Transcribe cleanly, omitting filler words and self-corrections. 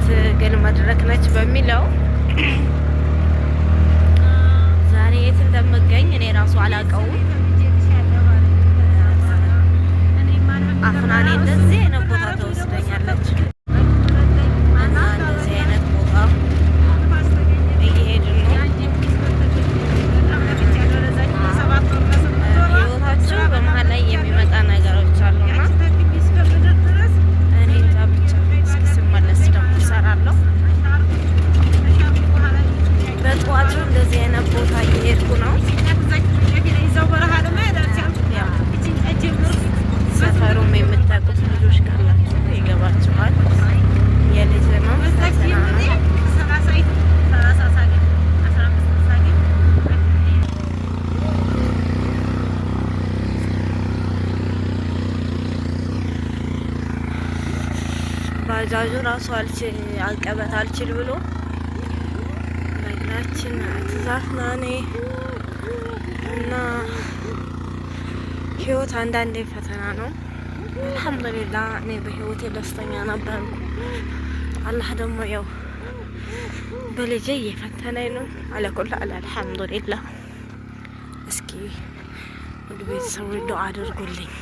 የትግል መድረክ ነች በሚለው ዛሬ የት እንደምገኝ እኔ ራሱ አላውቀውም። አፍናኔ እንደዚህ አይነት ቦታ ተወስደኛለች እና እንደዚህ አይነት ቦታ እየሄድን ነው። ህይወታቸው በመሀል ላይ የሚመጣ ነገሮች አሉና እኔ እንጃ ብቻ እስኪ ስመለስ ደግሞ እሰራለሁ። በጠዋቱ እንደዚህ አይነት ቦታ እየሄድኩ ነው። ሰፈሩም የምታውቁት ልጆች ካላችሁ ይገባችኋል። የልጅ ነው ፈተና ነው። ባጃጁ ራሱ አልቀበት አልችል ብሎ በእግራችን ትዛፍናኔ እና ህይወት አንዳንዴ ፈተና ነው። አልሐምዱሊላህ እኔ በህይወቴ ደስተኛ ነበርኩ። አላህ ደግሞ ያው በልጄ እየፈተነኝ ነው። አለኩል አልሐምዱሊላህ። እስኪ ወደ ቤተሰቦች ዱዓ አድርጉልኝ።